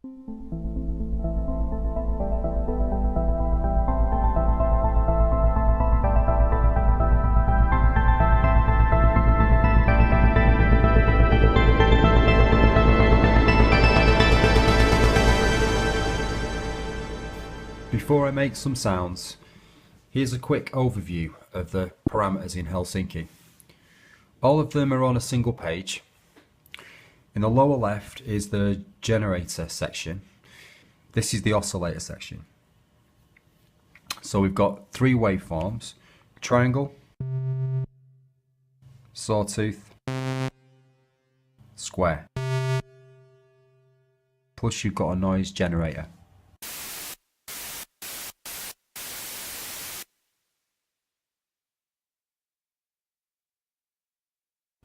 Before I make some sounds, here's a quick overview of the parameters in Helsinki. All of them are on a single page. In the lower left is the generator section. This is the oscillator section. So we've got three waveforms: triangle, sawtooth, square. Plus you've got a noise generator.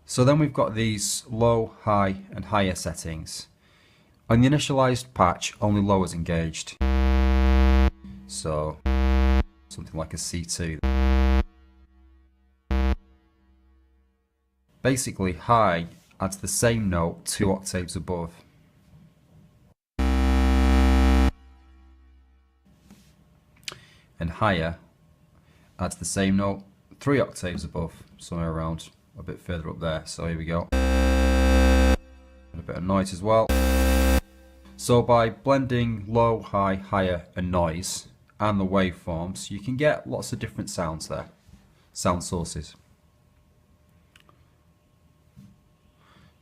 So then we've got these low, high and higher settings. On the initialized patch, only low is engaged. So something like a C2. Basically, high adds the same note 2 octaves above. And higher adds the same note 3 octaves above, somewhere around a bit further up there. So here we go. And a bit of noise as well. So by blending low, high, higher and noise and the waveforms, you can get lots of different sounds there. Sound sources.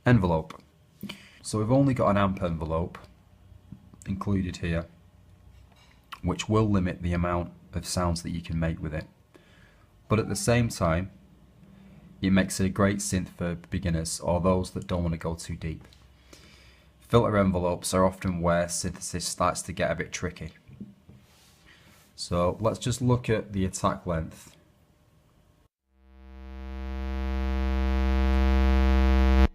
Envelope. So we've only got an amp envelope included here, which will limit the amount of sounds that you can make with it. But at the same time, it makes it a great synth for beginners or those that don't want to go too deep. Filter envelopes are often where synthesis starts to get a bit tricky. So let's just look at the attack length.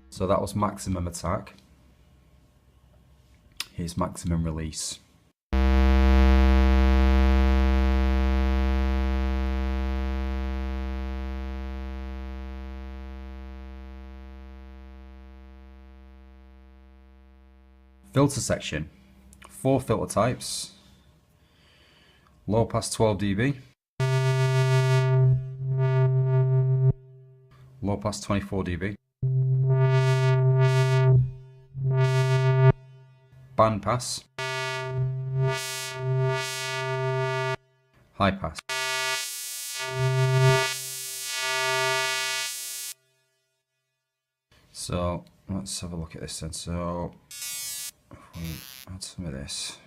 So that was maximum attack. Here's maximum release. Filter section, 4 filter types: low pass 12 dB, low pass 24 dB, band pass, high pass. So let's have a look at this then. So if we add some of this.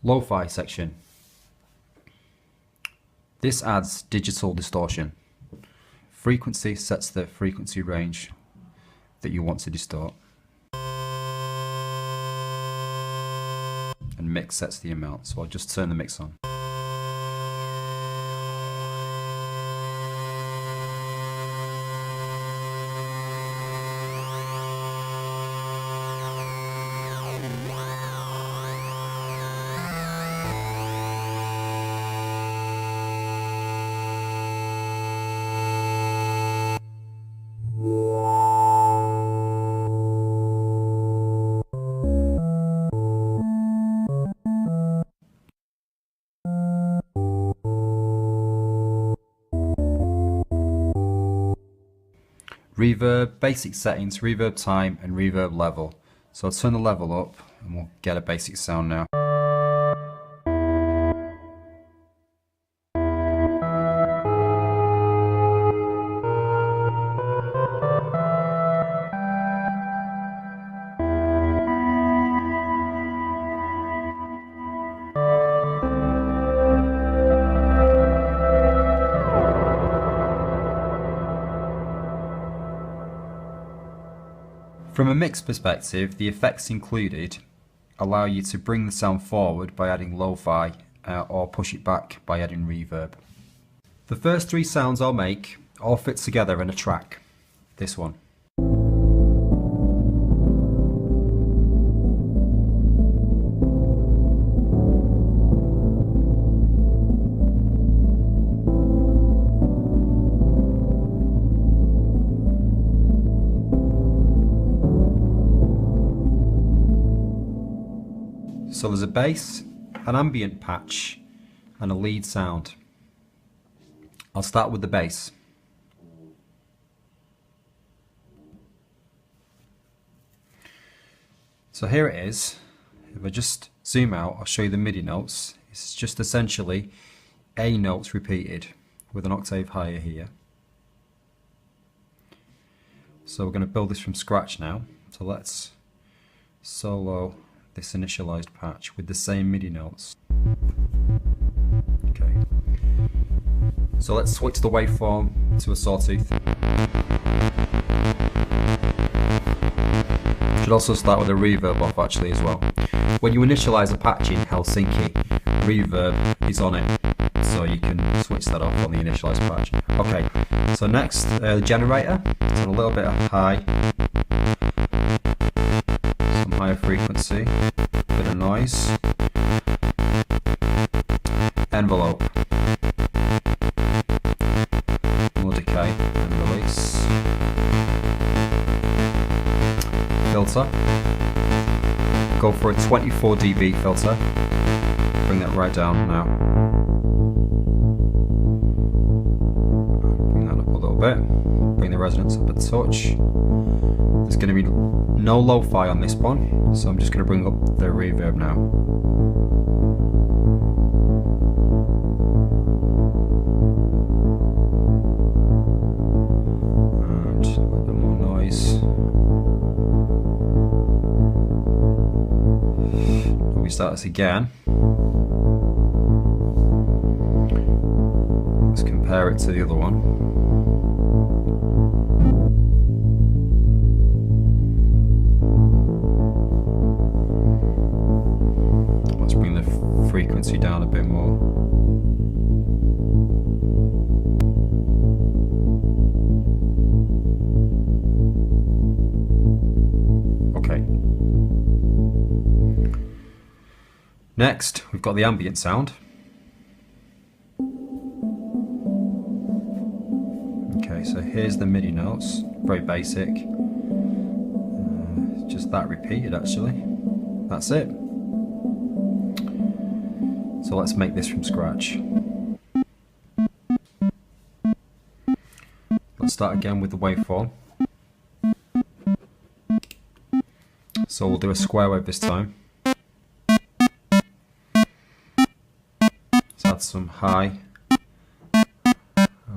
Lo-fi section. This adds digital distortion. Frequency sets the frequency range that you want to distort. And mix sets the amount. So I'll just turn the mix on. Reverb, basic settings, reverb time and reverb level. So I'll turn the level up and we'll get a basic sound now. From a mix perspective, the effects included allow you to bring the sound forward by adding lo-fi or push it back by adding reverb. The first three sounds I'll make all fit together in a track. This one. So there's a bass, an ambient patch, and a lead sound. I'll start with the bass. So here it is. If I just zoom out, I'll show you the MIDI notes. It's just essentially A notes repeated with an octave higher here. So we're going to build this from scratch now. So let's solo this initialized patch with the same MIDI notes. Okay. So let's switch the waveform to a sawtooth. Should also start with a reverb off actually as well. When you initialize a patch in Helsinki, reverb is on it, so you can switch that off on the initialized patch. Okay, so next, the generator. It's on a little bit of high, some higher frequency, bit of noise. Envelope, more decay and release. Filter, go for a 24 dB filter, bring that right down now. Bring that up a little bit, bring the resonance up a touch. There's going to be no lo-fi on this one, so I'm just going to bring up the reverb now. Start this again. Let's compare it to the other one. Let's bring the frequency down a bit more. Okay. Next, we've got the ambient sound. Okay, so here's the MIDI notes, very basic. Just that repeated actually. That's it. So let's make this from scratch. Let's start again with the waveform. So we'll do a square wave this time. Add some high,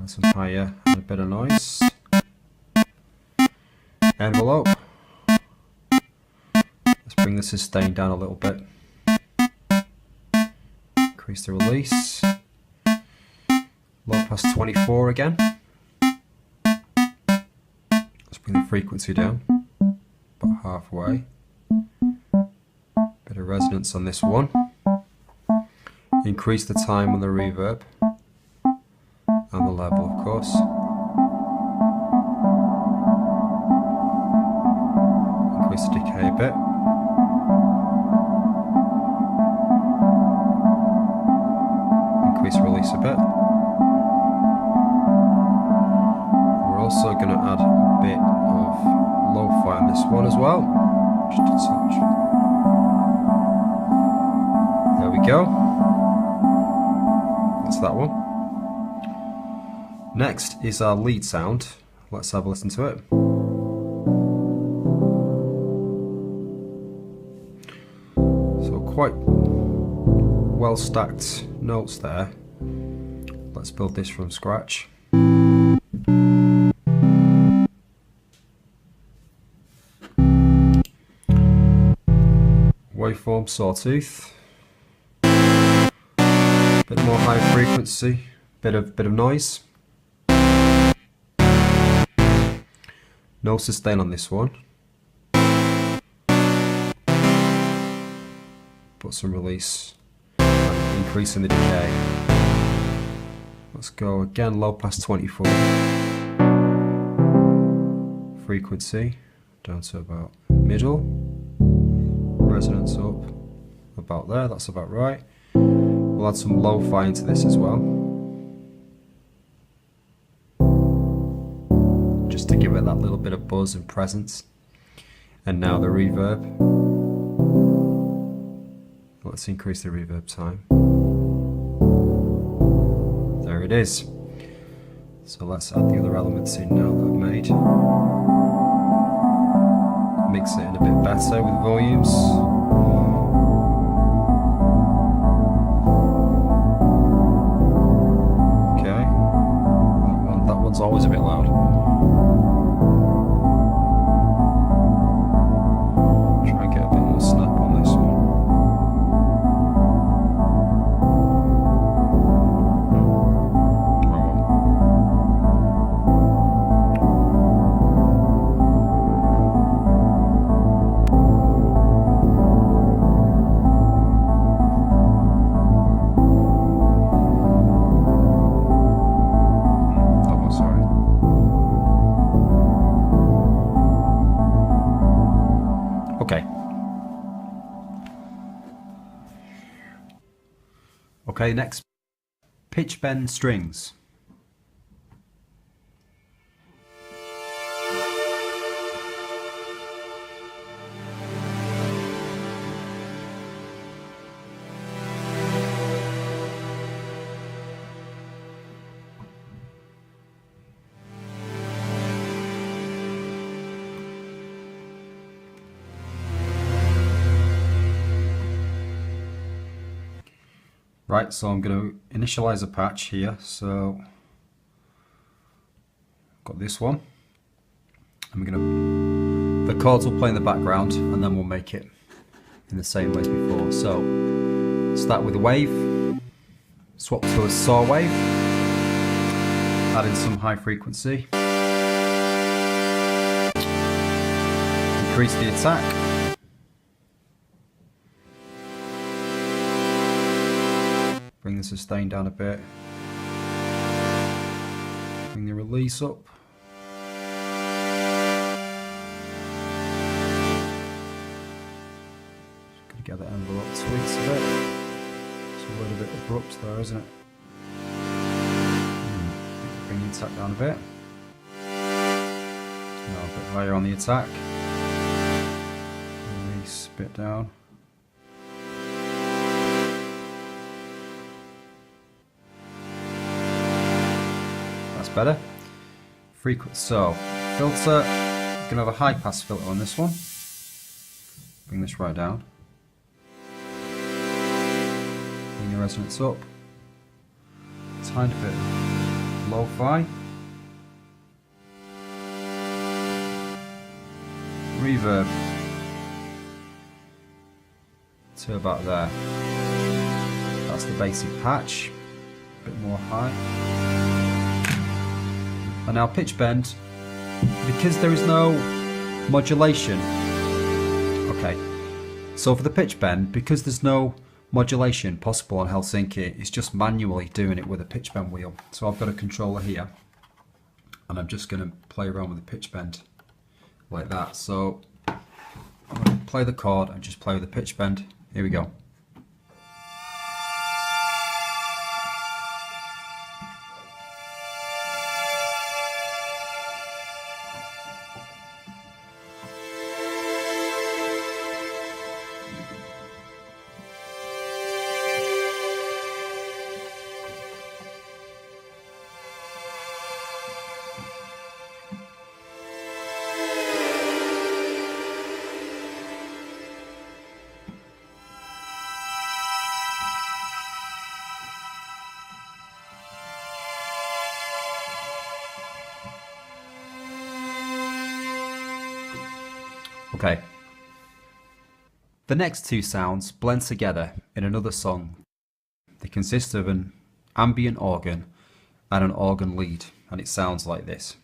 some higher, and a bit of noise. Envelope. Let's bring the sustain down a little bit. Increase the release. Low pass 24 again. Let's bring the frequency down, about halfway. Bit of resonance on this one. Increase the time on the reverb and the level, of course. Increase the decay a bit. Increase release a bit. We're also going to add a bit of lo-fi on this one as well. Just a touch. There we go. That one. Next is our lead sound. Let's have a listen to it. So quite well stacked notes there. Let's build this from scratch. Waveform sawtooth. Bit more high frequency, bit of noise. No sustain on this one. put some release, increasing the decay. Let's go again, low pass 24. Frequency down to about middle. Resonance up about there, that's about right. We'll add some lo-fi into this as well, just to give it that little bit of buzz and presence. And now the reverb. Let's increase the reverb time. There it is. So let's add the other elements in now that I've made. Mix it in a bit better with volumes. Okay, that one's always a bit loud. Try and get a bit more snap on this one. Okay, next, pitch bend strings. Right, so I'm going to initialize a patch here. So I've got this one. I'm going to, the chords will play in the background, and then we'll make it in the same way as before. So start with a wave, swap to a saw wave, add in some high frequency, increase the attack. Bring the sustain down a bit. Bring the release up. Just gotta get that envelope tweaks a bit. It's a little bit abrupt there, isn't it? Bring the attack down a bit. Now a bit higher on the attack. Release a bit down. Better. Frequency. So, filter. We're going to have a high pass filter on this one. Bring this right down. Bring the resonance up. Tiny bit lo-fi. Reverb to about there. That's the basic patch. A bit more high. And now pitch bend, because there is no modulation. Okay, so for the pitch bend, because there's no modulation possible on Helsinki, it's just manually doing it with a pitch bend wheel. So I've got a controller here, and I'm just going to play around with the pitch bend like that. So I'm going to play the chord and just play with the pitch bend. Here we go. Okay. The next two sounds blend together in another song. They consist of an ambient organ and an organ lead, and it sounds like this.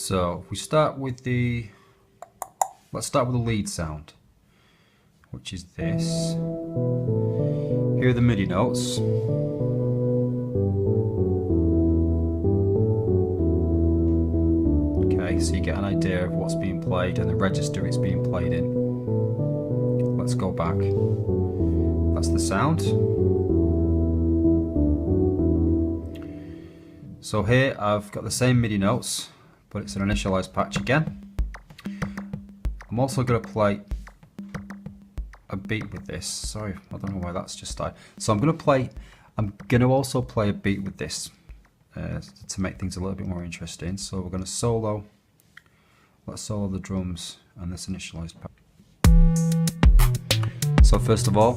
So if we start with let's start with the lead sound, which is this. Here are the MIDI notes. Okay, so you get an idea of what's being played and the register it's being played in. Let's go back. That's the sound. So here I've got the same MIDI notes, but it's an initialized patch again. I'm also going to play a beat with this. Sorry, I don't know why that's just died. So I'm going to also play a beat with this to make things a little bit more interesting. So we're going to solo. Let's solo the drums and this initialized patch. So first of all,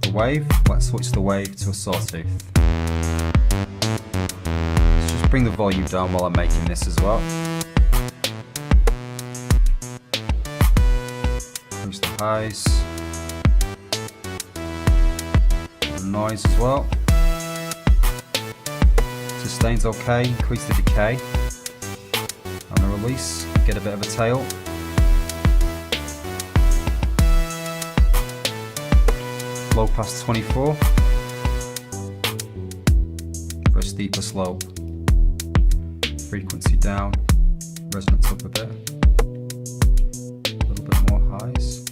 the wave. Let's switch the wave to a sawtooth. Let's just bring the volume down while I'm making this as well. Increase the highs. The noise as well. Sustain's okay. Increase the decay. And the release. Get a bit of a tail. Low pass 24 for a steeper slope. Frequency down, resonance up a bit. A little bit more highs.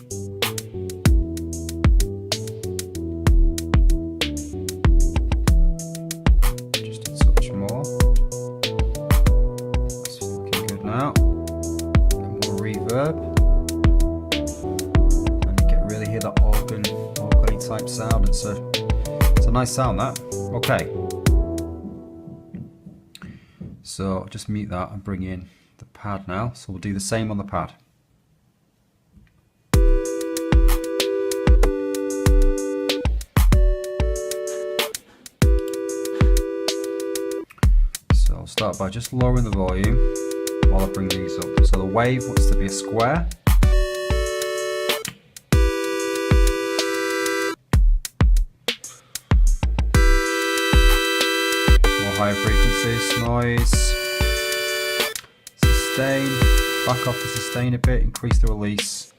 Just a touch more. That's looking good now. More reverb. And you can really hear that organ type sound. It's a nice sound, that. Okay. So just mute that and bring in the pad now. So we'll do the same on the pad. So I'll start by just lowering the volume while I bring these up. So the wave wants to be a square. Higher frequencies, noise, sustain, back off the sustain a bit, increase the release,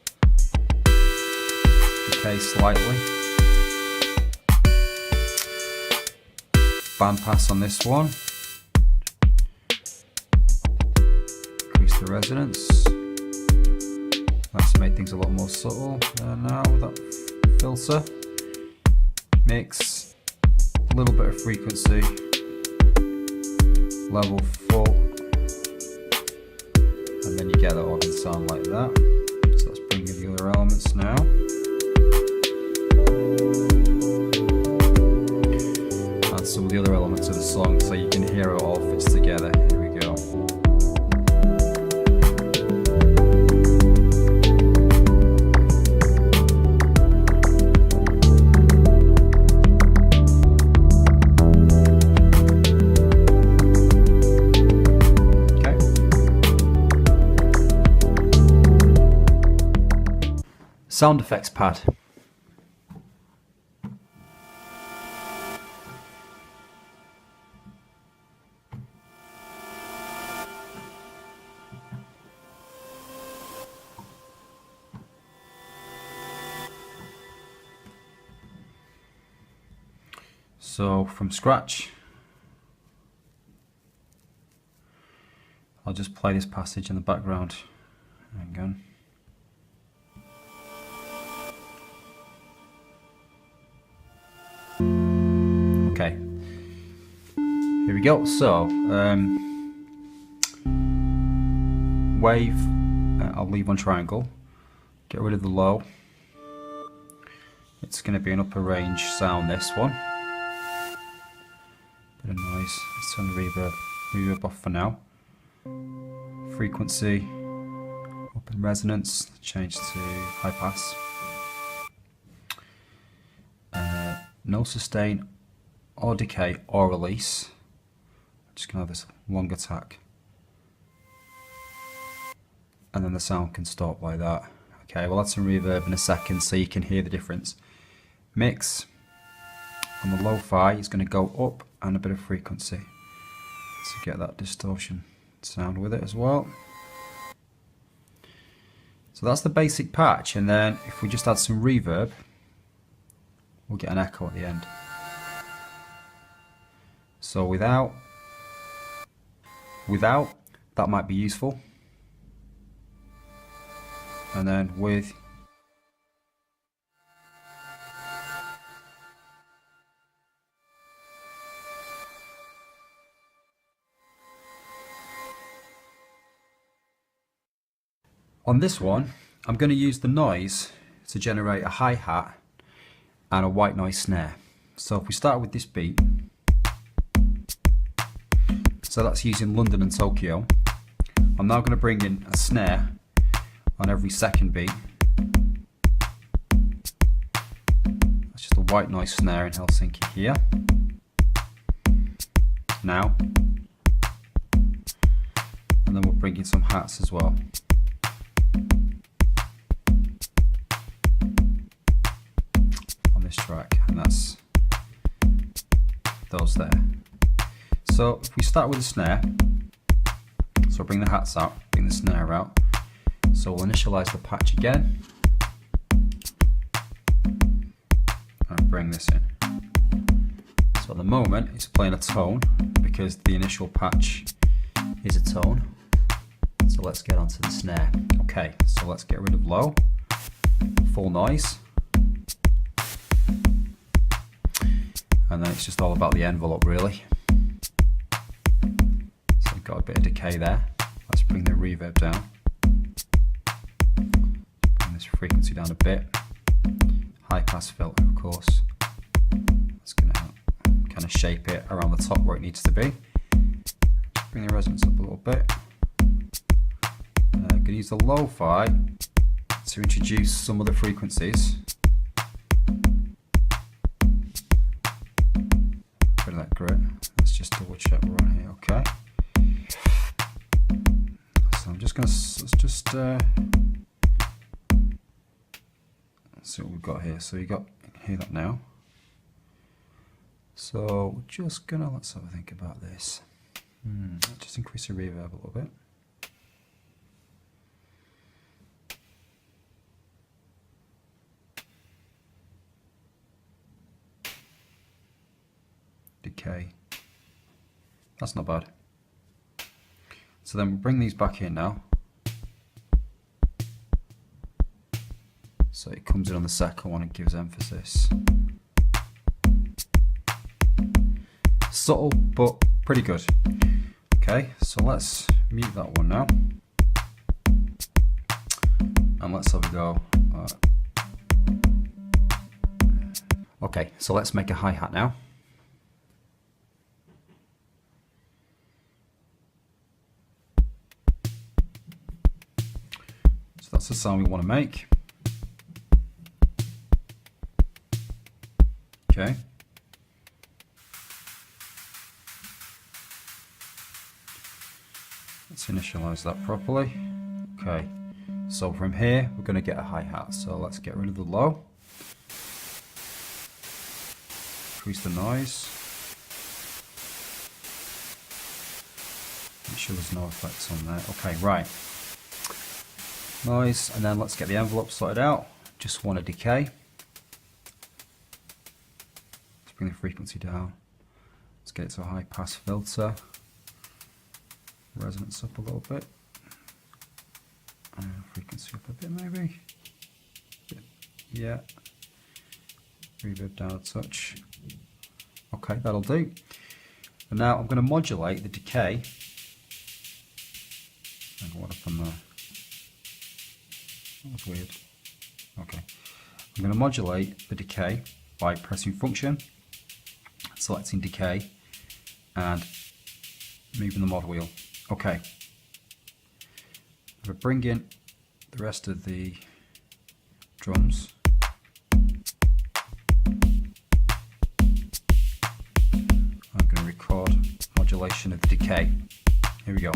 decay slightly, bandpass on this one, increase the resonance. That's made things a lot more subtle. Now with that filter, mix a little bit of frequency. Level full, and then you get the organ sound like that. So let's bring in the other elements now. And some of the other elements of the song so you can hear it all fits together. Here we go. Sound effects pad. So from scratch, I'll just play this passage in the background. Hang on. Okay, here we go. So wave, I'll leave on triangle, get rid of the low. It's going to be an upper range sound, this one. Bit of noise. Let's turn the reverb off for now. Frequency up in resonance, change to high pass. No sustain or decay or release. Just gonna have this long attack, and then the sound can stop like that. Okay, we'll add some reverb in a second so you can hear the difference. Mix on the lo-fi is going to go up and a bit of frequency to get that distortion sound with it as well. So that's the basic patch, and then if we just add some reverb, we'll get an echo at the end. So without, that might be useful. And then with, on this one, I'm going to use the noise to generate a hi-hat and a white noise snare. So if we start with this beat, so that's using London and Tokyo. I'm now going to bring in a snare on every second beat. That's just a white noise snare in Helsinki here. Now, and then we'll bring in some hats as well. On this track, and that's those there. So if we start with the snare, so bring the hats out, bring the snare out. So we'll initialize the patch again and bring this in. So at the moment it's playing a tone because the initial patch is a tone. So let's get onto the snare. Okay, so let's get rid of low, full noise. And then it's just all about the envelope really. So we've got a bit of decay there. Let's bring the reverb down. Bring this frequency down a bit. High pass filter, of course. It's going to kind of shape it around the top where it needs to be. Bring the resonance up a little bit. I'm going to use the lo-fi to introduce some of the frequencies. Bit of that grit. Let's just double check we're on here. Okay. So I'm just going to let's see what we've got here. So you hear that now. So we're just gonna let's have a think about this. Let's just increase the reverb a little bit. Decay. That's not bad. So then we'll bring these back in now. So it comes in on the second one and gives emphasis. Subtle, but pretty good. Okay, so let's mute that one now. And let's have a go. Okay, so let's make a hi-hat now. So that's the sound we want to make. Okay. Let's initialize that properly. Okay. So from here, we're going to get a hi-hat. So let's get rid of the low. Increase the noise. Make sure there's no effects on there. Okay, right. Noise, and then let's get the envelope sorted out. Just want a decay. Let's bring the frequency down. Let's get it to a high pass filter. Resonance up a little bit. Frequency up a bit maybe. Yeah. Reverb down a touch. Okay, that'll do. And now I'm going to modulate the decay. And what happened there? That was weird. Okay. I'm going to modulate the decay by pressing function, selecting decay, and moving the mod wheel. Okay. If I bring in the rest of the drums, I'm going to record modulation of the decay. Here we go.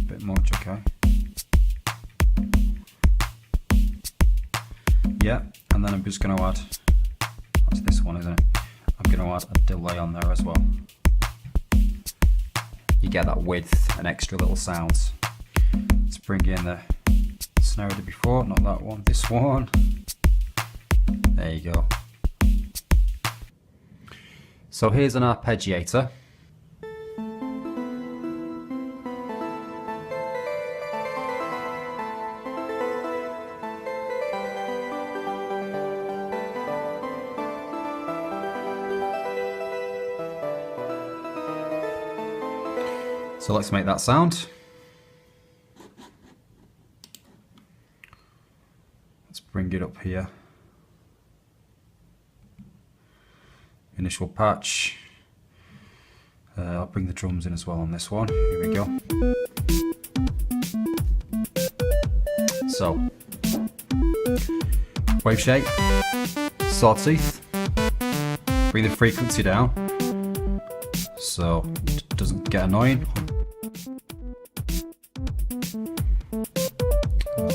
Bit much, okay. Yeah, and then I'm just going to add, that's this one, isn't it? I'm going to add a delay on there as well. You get that width and extra little sounds. Let's bring in the snare I did before, not that one, this one. There you go. So here's an arpeggiator. So let's make that sound. Let's bring it up here. Initial patch. I'll bring the drums in as well on this one. Here we go. So, wave shape, sawtooth. Bring the frequency down so it doesn't get annoying.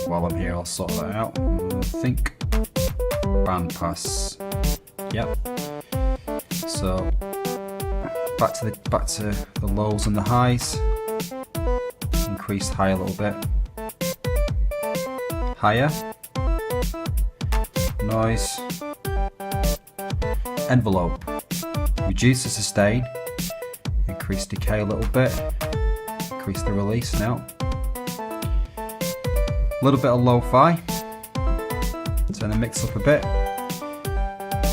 While I'm here, I'll sort that out. I think band pass. Yep. So back to the lows and the highs. Increase high a little bit. Higher. Noise. Envelope. Reduce the sustain. Increase decay a little bit. Increase the release now. A little bit of lo-fi. Turn the mix up a bit.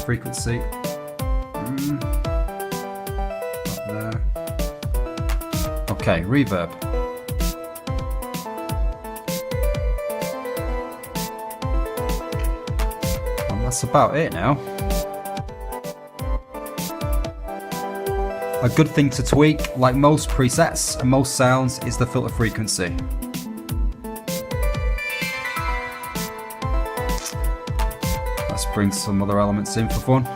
Frequency. Up there. Okay, reverb. And that's about it now. A good thing to tweak, like most presets and most sounds, is the filter frequency. Let's bring some other elements in for fun.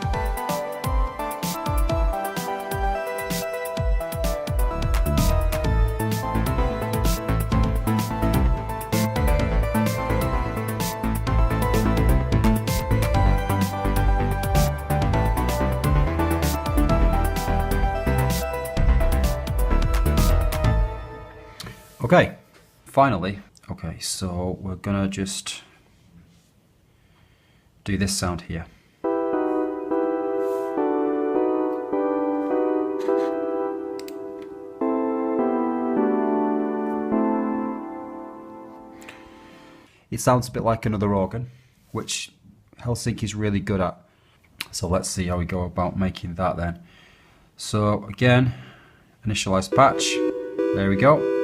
Okay, finally. Okay, so we're gonna just do this sound here. It sounds a bit like another organ, which Helsinki is really good at. So let's see how we go about making that then. So again, initialize patch. There we go.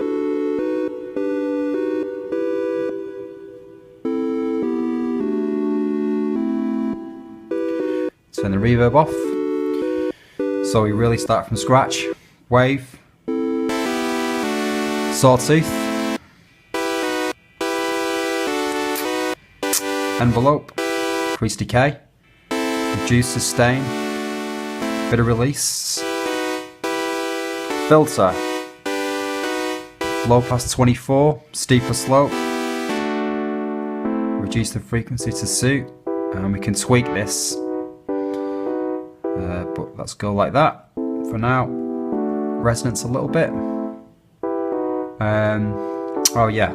Turn the reverb off. So we really start from scratch. Wave. Sawtooth. Envelope. Increase decay. Reduce sustain. Bit of release. Filter. Low pass 24. Steeper slope. Reduce the frequency to suit. And we can tweak this. But let's go like that for now. Resonance a little bit. Oh yeah,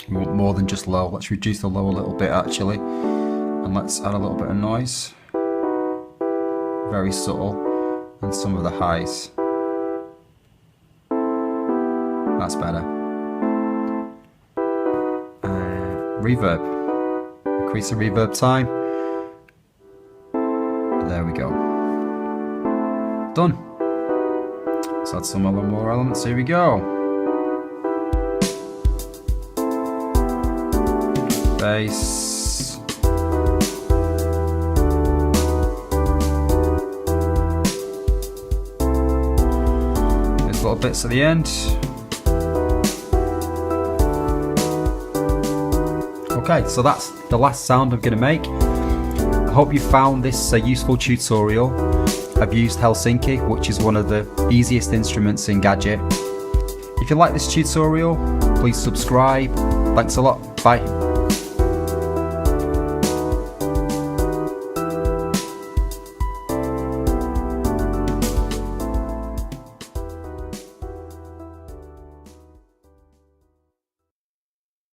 we want more than just low. Let's reduce the low a little bit actually, and let's add a little bit of noise. Very subtle, and some of the highs. That's better. Reverb. Increase the reverb time. There we go. Done. Let's add some other more elements. Here we go. Bass. There's little bits at the end. Okay, so that's the last sound I'm going to make. I hope you found this a useful tutorial. I've used Helsinki, which is one of the easiest instruments in Gadget. If you like this tutorial, please subscribe. Thanks a lot. Bye.